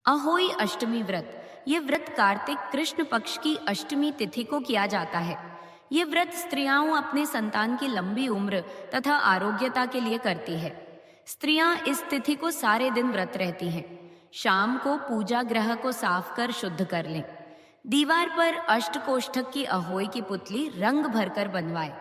अहोई अष्टमी व्रत। ये व्रत कार्तिक कृष्ण पक्ष की अष्टमी तिथि को किया जाता है। ये व्रत स्त्रियां अपने संतान की लंबी उम्र तथा आरोग्यता के लिए करती है। स्त्रियां इस तिथि को सारे दिन व्रत रहती हैं। शाम को पूजा गृह को साफ कर शुद्ध कर लें। दीवार पर अष्टकोष्ठक की अहोई की पुतली रंग भरकर बनवाए।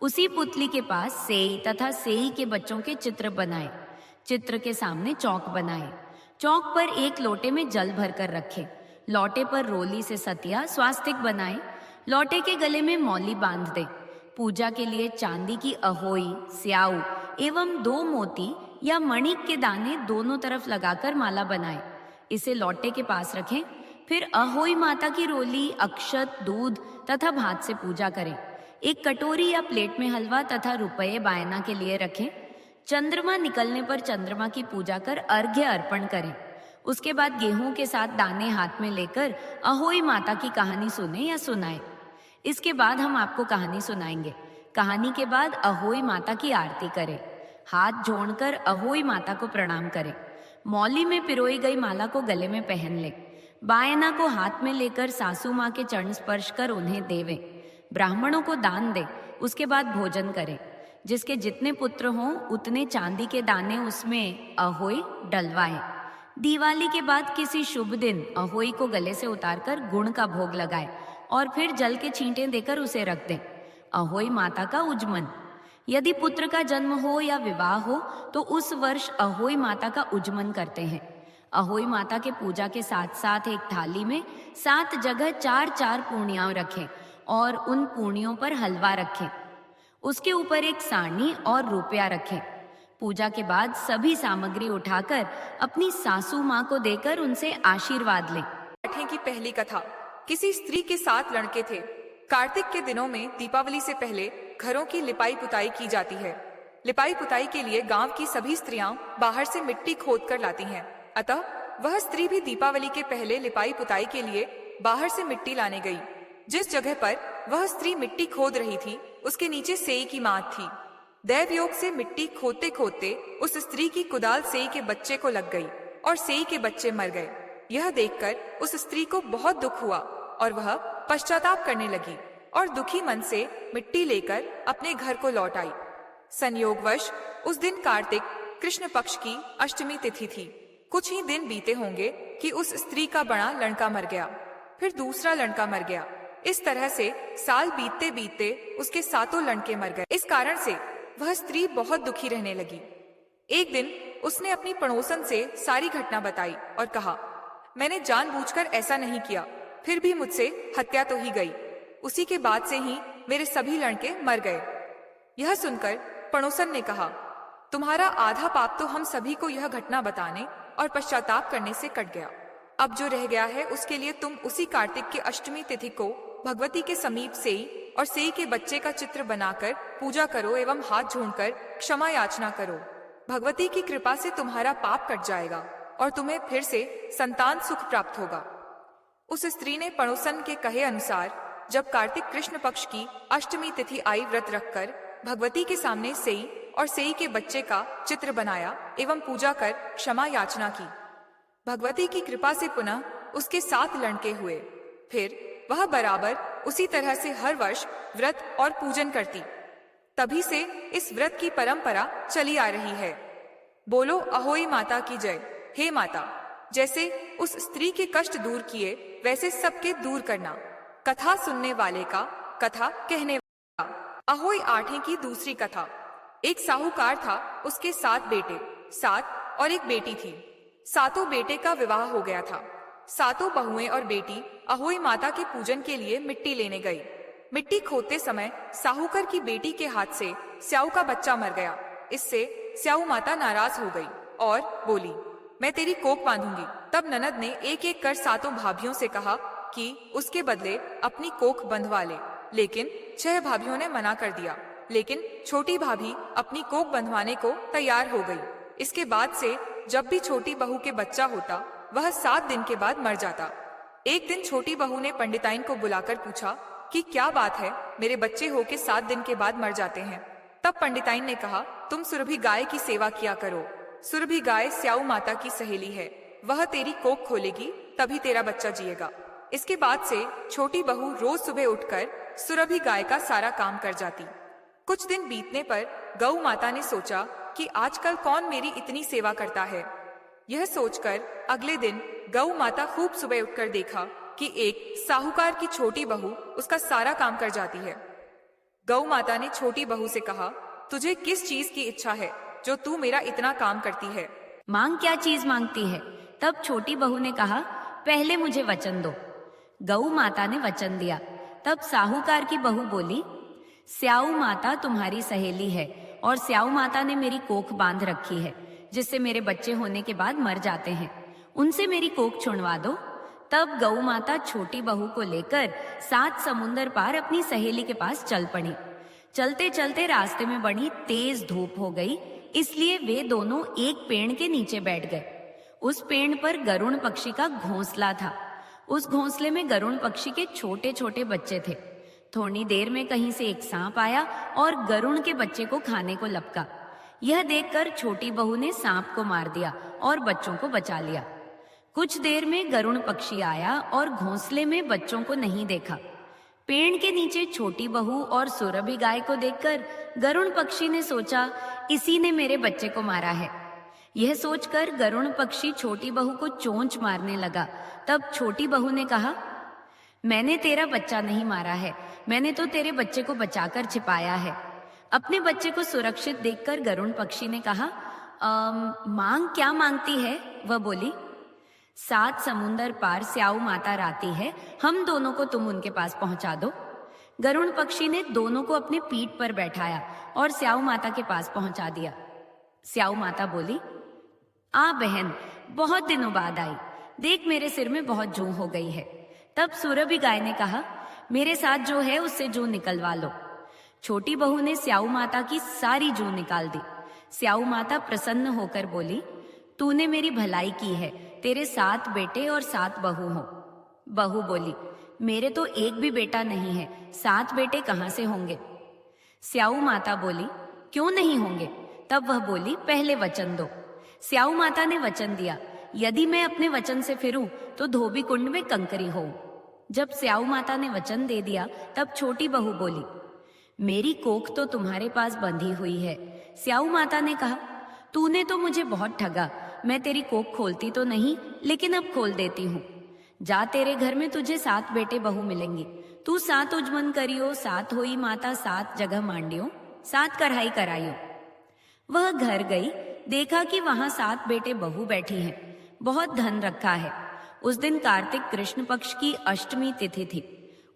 उसी पुतली के पास सेई तथा सेई के बच्चों के चित्र बनाए। चित्र के सामने चौक बनाए। चौक पर एक लोटे में जल भरकर रखें। लोटे पर रोली से सतिया स्वास्तिक बनाए। लोटे के गले में मौली बांध दे। पूजा के लिए चांदी की अहोई, स्याऊ एवं 2 मोती या मणिक के दाने दोनों तरफ लगाकर माला बनाए। इसे लोटे के पास रखें। फिर अहोई माता की रोली, अक्षत, दूध तथा भात से पूजा करें। एक कटोरी या प्लेट में हलवा तथा रुपये बायना के लिए रखें। चंद्रमा निकलने पर चंद्रमा की पूजा कर अर्घ्य अर्पण करें। उसके बाद गेहूं के साथ दाने हाथ में लेकर अहोई माता की कहानी सुने या सुनाएं। इसके बाद हम आपको कहानी सुनाएंगे। कहानी के बाद अहोई माता की आरती करें। हाथ जोड़कर अहोई माता को प्रणाम करें। मौली में पिरोई गई माला को गले में पहन ले। बायना को हाथ में लेकर सासू माँ के चरण स्पर्श कर उन्हें देवें। ब्राह्मणों को दान दे। उसके बाद भोजन करें। जिसके जितने पुत्र हों उतने चांदी के दाने उसमें अहोई डलवाएं। दिवाली के बाद किसी शुभ दिन अहोई को गले से उतारकर गुण का भोग लगाएं और फिर जल के छींटे देकर उसे रख दें। अहोई माता का उजमन। यदि पुत्र का जन्म हो या विवाह हो तो उस वर्ष अहोई माता का उजमन करते हैं। अहोई माता के पूजा के साथ साथ एक थाली में 7 जगह 4-4 पूर्णियां रखें और उन पूर्णियों पर हलवा रखें। उसके ऊपर एक सारनी और रुपया रखें। पूजा के बाद सभी सामग्री उठाकर अपनी सासू माँ को देकर उनसे आशीर्वाद लें। पाठे की पहली कथा। किसी स्त्री के 7 लड़के थे। कार्तिक के दिनों में दीपावली से पहले घरों की लिपाई पुताई की जाती है। लिपाई पुताई के लिए गांव की सभी स्त्रियां बाहर से मिट्टी खोद कर लाती हैं। अतः वह स्त्री भी दीपावली के पहले लिपाई पुताई के लिए बाहर से मिट्टी लाने गई। जिस जगह पर वह स्त्री मिट्टी खोद रही थी उसके नीचे सेई की माँ थी। दैव योग से मिट्टी खोदते खोदते उस स्त्री की कुदाल सेई के बच्चे को लग गई और सेई के बच्चे मर गए। यह देखकर उस स्त्री को बहुत दुख हुआ और वह पश्चाताप करने लगी और दुखी मन से मिट्टी लेकर अपने घर को लौट आई। संयोगवश उस दिन कार्तिक कृष्ण पक्ष की अष्टमी तिथि थी। कुछ ही दिन बीते होंगे कि उस स्त्री का बड़ा लड़का मर गया। फिर दूसरा लड़का मर गया। इस तरह से साल बीतते बीतते उसके 7 लड़के मर गए। इस कारण से वह स्त्री बहुत दुखी रहने लगी। एक दिन उसने अपनी पड़ोसन से सारी घटना बताई और कहा, मैंने जानबूझकर ऐसा नहीं किया, फिर भी मुझसे हत्या तो ही गई। उसी के बाद से ही मेरे सभी लड़के मर गए। यह सुनकर पड़ोसन ने कहा, तुम्हारा आधा पाप तो हम सभी को यह घटना बताने और पश्चाताप करने से कट गया। अब जो रह गया है उसके लिए तुम उसी कार्तिक की अष्टमी तिथि को भगवती के समीप सेई और सेई के बच्चे का चित्र बनाकर पूजा करो एवं हाथ जोड़कर क्षमा याचना करो। भगवती की कृपा से तुम्हारा पाप कट जाएगा और तुम्हें फिर से संतान सुख प्राप्त होगा। उस स्त्री ने पड़ोसन के कहे अनुसार जब कार्तिक कृष्ण पक्ष की अष्टमी तिथि आई व्रत रखकर भगवती के सामने सेई और सेई के बच्चे का चित्र बनाया एवं पूजा कर क्षमा याचना की। भगवती की कृपा से पुनः उसके 7 लड़के हुए। फिर वह बराबर उसी तरह से हर वर्ष व्रत और पूजन करती। तभी से इस व्रत की परंपरा चली आ रही है। बोलो अहोई माता की जय। हे माता, जैसे उस स्त्री के कष्ट दूर किए वैसे सबके दूर करना। कथा सुनने वाले का कथा कहने वाला। अहोई आठे की दूसरी कथा। एक साहूकार था, उसके 7 बेटे, 7 और एक बेटी थी। 7 बेटे का विवाह हो गया था। 7 बहुएं और बेटी अहोई माता के पूजन के लिए मिट्टी लेने गई। मिट्टी खोदते समय साहूकार की बेटी के हाथ से स्याऊ का बच्चा मर गया। इससे स्याऊ माता नाराज हो गई और बोली, मैं तेरी कोख बांधूंगी। तब ननद ने एक एक कर 7 भाभियों से कहा कि उसके बदले अपनी कोख बंधवा ले, लेकिन 6 भाभियों ने मना कर दिया। लेकिन छोटी भाभी अपनी कोख बंधवाने को तैयार हो गई। इसके बाद से जब भी छोटी बहू के बच्चा होता वह 7 दिन के बाद मर जाता। एक दिन छोटी बहू ने पंडिताइन को बुलाकर पूछा कि क्या बात है, मेरे बच्चे होके 7 दिन के बाद मर जाते हैं। तब पंडिताइन ने कहा, तुम सुरभि गाय की सेवा किया करो। सुरभि गाय स्याऊ माता की सहेली है। वह तेरी कोख खोलेगी तभी तेरा बच्चा जिएगा। इसके बाद से छोटी बहू रोज सुबह उठकर सुरभि गाय का सारा काम कर जाती। कुछ दिन बीतने पर गौ माता ने सोचा कि आजकल कौन मेरी इतनी सेवा करता है। यह सोचकर अगले दिन गौ माता खूब सुबह उठकर देखा कि एक साहूकार की छोटी बहू उसका सारा काम कर जाती है। गौ माता ने छोटी बहू से कहा, तुझे किस चीज की इच्छा है जो तू मेरा इतना काम करती है? मांग, क्या चीज मांगती है? तब छोटी बहू ने कहा, पहले मुझे वचन दो। गौ माता ने वचन दिया। तब साहूकार की बहू बोली, स्याऊ माता तुम्हारी सहेली है और स्याऊ माता ने मेरी कोख बांध रखी है, जिससे मेरे बच्चे होने के बाद मर जाते हैं। उनसे मेरी कोख छुड़वा दो। तब गौ माता छोटी बहू को लेकर 7 समुंदर पार अपनी सहेली के पास चल पड़ी। चलते चलते रास्ते में बड़ी तेज धूप हो गई, इसलिए वे दोनों एक पेड़ के नीचे बैठ गए। उस पेड़ पर गरुड़ पक्षी का घोंसला था। उस घोंसले में गरुड़ पक्षी के छोटे छोटे बच्चे थे। थोड़ी देर में कहीं से एक सांप आया और गरुड़ के बच्चे को खाने को लपका। यह देखकर छोटी बहू ने सांप को मार दिया और बच्चों को बचा लिया। कुछ देर में गरुड़ पक्षी आया और घोंसले में बच्चों को नहीं देखा। पेड़ के नीचे छोटी बहू और सुरभि गाय को देखकर गरुड़ पक्षी ने सोचा, इसी ने मेरे बच्चे को मारा है। यह सोचकर गरुड़ पक्षी छोटी बहू को चोंच मारने लगा। तब छोटी बहू ने कहा, मैंने तेरा बच्चा नहीं मारा है, मैंने तो तेरे बच्चे को बचाकर छिपाया है। अपने बच्चे को सुरक्षित देखकर गरुड़ पक्षी ने कहा, मांग, क्या मांगती है? वह बोली, 7 समुंदर पार स्याऊ माता राती है, हम दोनों को तुम उनके पास पहुंचा दो। गरुड़ पक्षी ने दोनों को अपने पीठ पर बैठाया और स्याऊ माता के पास पहुंचा दिया। स्याऊ माता बोली, आ बहन, बहुत दिनों बाद आई, देख मेरे सिर में बहुत जूं हो गई है। तब सुरभि गाय ने कहा, मेरे साथ जो है उससे जूं निकलवा लो। छोटी बहू ने स्याऊ माता की सारी जूं निकाल दी। स्याऊ माता प्रसन्न होकर बोली, तूने मेरी भलाई की है, तेरे 7 बेटे और 7 बहू हो। बहू बोली, मेरे तो एक भी बेटा नहीं है, 7 बेटे कहाँ से होंगे? स्याऊ माता बोली, क्यों नहीं होंगे? तब वह बोली, पहले वचन दो। स्याऊ माता ने वचन दिया, यदि मैं अपने वचन से फिरूं तो धोबी कुंड में कंकरी हो। जब स्याऊ माता ने वचन दे दिया तब छोटी बहू बोली, मेरी कोख तो तुम्हारे पास बंधी हुई है। स्याऊ माता ने कहा, तूने तो मुझे बहुत ठगा, मैं तेरी कोख खोलती तो नहीं, लेकिन अब खोल देती हूँ। जा, तेरे घर में तुझे 7 बेटे बहू मिलेंगी। तू 7 उजमन करियो, 7 होई माता, 7 जगह मांडियो, 7 कढ़ाई कराइयो। वह घर गई, देखा कि वहां 7 बेटे बहू बैठी हैं। बहुत धन रखा है। उस दिन कार्तिक कृष्ण पक्ष की अष्टमी तिथि थी।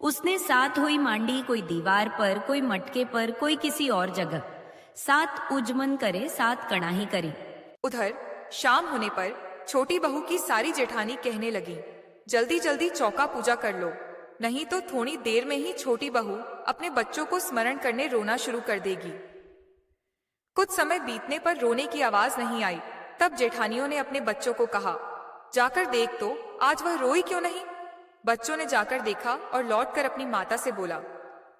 उसने 7 हुई मांडी, कोई दीवार पर, कोई मटके पर, कोई किसी और जगह। 7 उजमन करे, 7 कड़ाही करी। उधर शाम होने पर छोटी बहू की सारी जेठानी कहने लगी, जल्दी जल्दी चौका पूजा कर लो, नहीं तो थोड़ी देर में ही छोटी बहू अपने बच्चों को स्मरण करने रोना शुरू कर देगी। कुछ समय बीतने पर रोने की आवाज नहीं आई। तब जेठानियों ने अपने बच्चों को कहा, जाकर देख तो आज वह रोई क्यों नहीं। बच्चों ने जाकर देखा और लौटकर अपनी माता से बोला,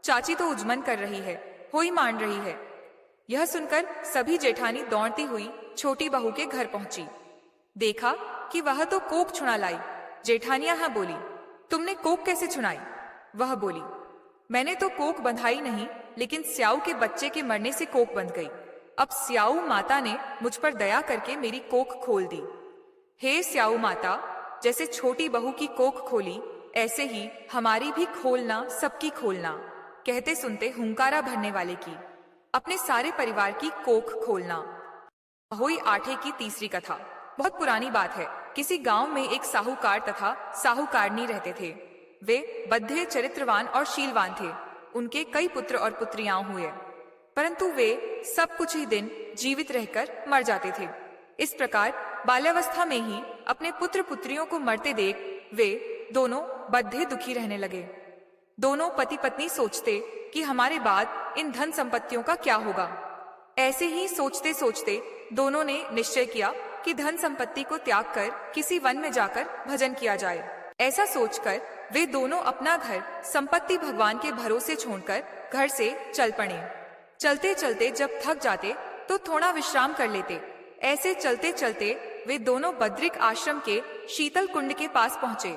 चाची तो उजमन कर रही है, होई मान रही है। यह सुनकर सभी जेठानी दौड़ती हुई छोटी बहू के घर पहुंची। देखा कि वह तो कोख छुड़ा लाई। जेठानियां हाँ बोली, तुमने कोख कैसे छुड़ाई? वह बोली, मैंने तो कोख बंधाई नहीं, लेकिन स्याऊ के बच्चे के मरने से कोख बंध गई। अब स्याऊ माता ने मुझ पर दया करके मेरी कोख खोल दी। हे स्याऊ माता, जैसे छोटी बहू की कोख खोली, ऐसे ही हमारी भी खोलना, सबकी खोलना। कहते सुनते हुंकारा भरने वाले की, अपने सारे परिवार की कोख खोलना। होई आठे की तीसरी कथा। बहुत पुरानी बात है। किसी गांव में एक साहूकार तथा साहूकारनी रहते थे। वे बद्धे, चरित्रवान और शीलवान थे। उनके कई पुत्र और पुत्रियां हुए, परंतु वे सब कुछ ही दिन जीवित रहकर मर जाते थे। इस प्रकार बाल्यावस्था में ही अपने पुत्र पुत्रियों को मरते देख वे दोनों बद्धे दुखी रहने लगे। दोनों पति पत्नी सोचते कि हमारे बाद इन धन संपत्तियों का क्या होगा। ऐसे ही सोचते सोचते दोनों ने निश्चय किया कि धन संपत्ति को त्याग कर किसी वन में जाकर भजन किया जाए। ऐसा सोचकर वे दोनों अपना घर संपत्ति भगवान के भरोसे छोड़कर घर से चल पड़े। चलते चलते जब थक जाते तो थोड़ा विश्राम कर लेते। ऐसे चलते चलते वे दोनों बद्रिक आश्रम के शीतल कुंड के पास पहुँचे।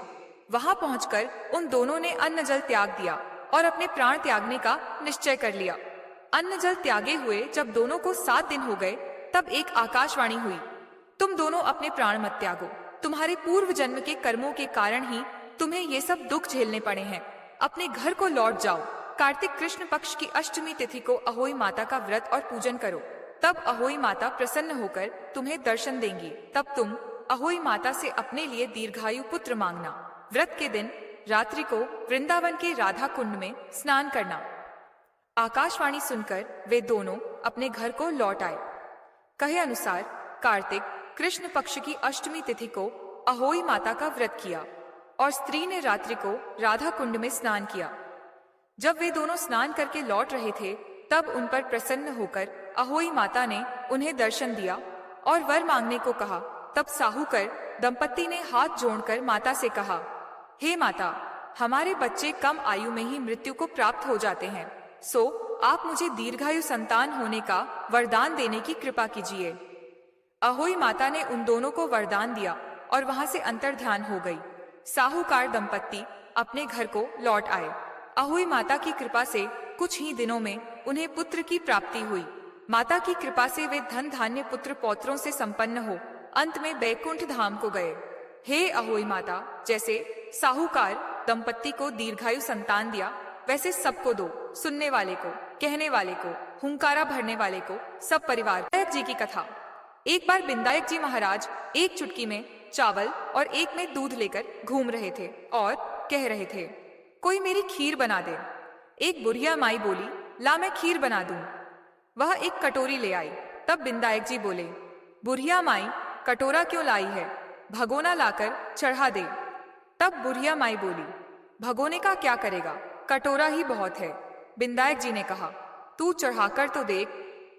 वहां पहुंचकर उन दोनों ने अन्न जल त्याग दिया और अपने प्राण त्यागने का निश्चय कर लिया। अन्न जल त्यागे हुए जब दोनों को 7 दिन हो गए, तब एक आकाशवाणी हुई, तुम दोनों अपने प्राण मत त्यागो। तुम्हारे पूर्व जन्म के कर्मों के कारण ही तुम्हें ये सब दुख झेलने पड़े हैं। अपने घर को लौट जाओ। कार्तिक कृष्ण पक्ष की अष्टमी तिथि को अहोई माता का व्रत और पूजन करो, तब अहोई माता प्रसन्न होकर तुम्हें दर्शन देंगी। तब तुम अहोई माता से अपने लिए दीर्घायु पुत्र मांगना। व्रत के दिन रात्रि को वृंदावन के राधा कुंड में स्नान करना। आकाशवाणी सुनकर वे दोनों अपने घर को लौट आए। कहे अनुसार कार्तिक कृष्ण पक्ष की अष्टमी तिथि को अहोई माता का व्रत किया और स्त्री ने रात्रि को राधा कुंड में स्नान किया। जब वे दोनों स्नान करके लौट रहे थे, तब उन पर प्रसन्न होकर अहोई माता ने उन्हें दर्शन दिया और वर मांगने को कहा। तब साहूकर दंपत्ति ने हाथ जोड़कर माता से कहा, हे माता, हमारे बच्चे कम आयु में ही मृत्यु को प्राप्त हो जाते हैं, सो आप मुझे दीर्घायु संतान होने का वरदान देने की कृपा कीजिए। अहोई माता ने उन दोनों को वरदान दिया और वहां से अंतर्ध्यान हो गई। साहूकार दंपत्ति अपने घर को लौट आए। अहोई माता की कृपा से कुछ ही दिनों में उन्हें पुत्र की प्राप्ति हुई। माता की कृपा से वे धन धान्य पुत्र पौत्रों से संपन्न हो अंत में बैकुंठ धाम को गए। हे अहोई माता, जैसे साहूकार दंपत्ति को दीर्घायु संतान दिया, वैसे सबको दो, सुनने वाले को, कहने वाले को, हुंकारा भरने वाले को, सब परिवार। बिंदायक जी की कथा। एक बार बिंदायक जी महाराज एक चुटकी में चावल और एक में दूध लेकर घूम रहे थे और कह रहे थे, कोई मेरी खीर बना दे। एक बुढ़िया माई बोली, ला मैं खीर बना दूं। वह एक कटोरी ले आई। तब बिंदायक जी बोले, बुढ़िया माई, कटोरा क्यों लाई है, भगोना लाकर चढ़ा दे। तब बुढ़िया माई बोली, भगोने का क्या करेगा, कटोरा ही बहुत है। बिंदायक जी ने कहा, तू चढ़ाकर तो देख।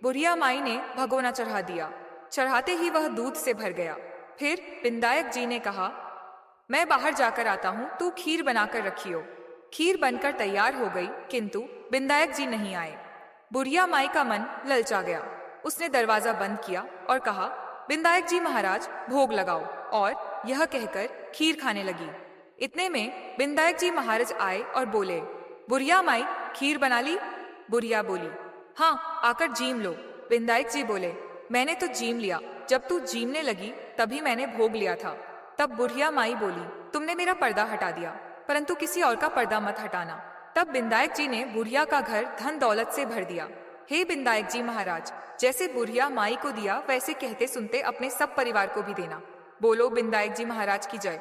बुढ़िया माई ने भगोना चढ़ा दिया। चढ़ाते ही वह दूध से भर गया। फिर बिंदायक जी ने कहा, मैं बाहर जाकर आता हूँ, तू खीर बनाकर रखियो। खीर बनकर तैयार हो गई, किंतु बिंदायक जी नहीं आए। बुढ़िया माई का मन ललचा गया। उसने दरवाजा बंद किया और कहा, बिंदायक जी महाराज, भोग लगाओ, और यह कहकर खीर खाने लगी। इतने में बिंदायक जी महाराज आए और बोले, बुढ़िया माई, खीर बना ली। बुढ़िया बोली, हाँ, आकर जीम लो। बिंदायक जी बोले, मैंने तो जीम लिया, जब तू जीमने लगी तभी मैंने भोग लिया था। तब बुढ़िया माई बोली, तुमने मेरा पर्दा हटा दिया, परंतु किसी और का पर्दा मत हटाना। तब बिंदायक जी ने बुढ़िया का घर धन दौलत से भर दिया। हे बिंदायक जी महाराज, जैसे बुढ़िया माई को दिया, वैसे कहते सुनते अपने सब परिवार को भी देना। बोलो बिंदायक जी महाराज की जय।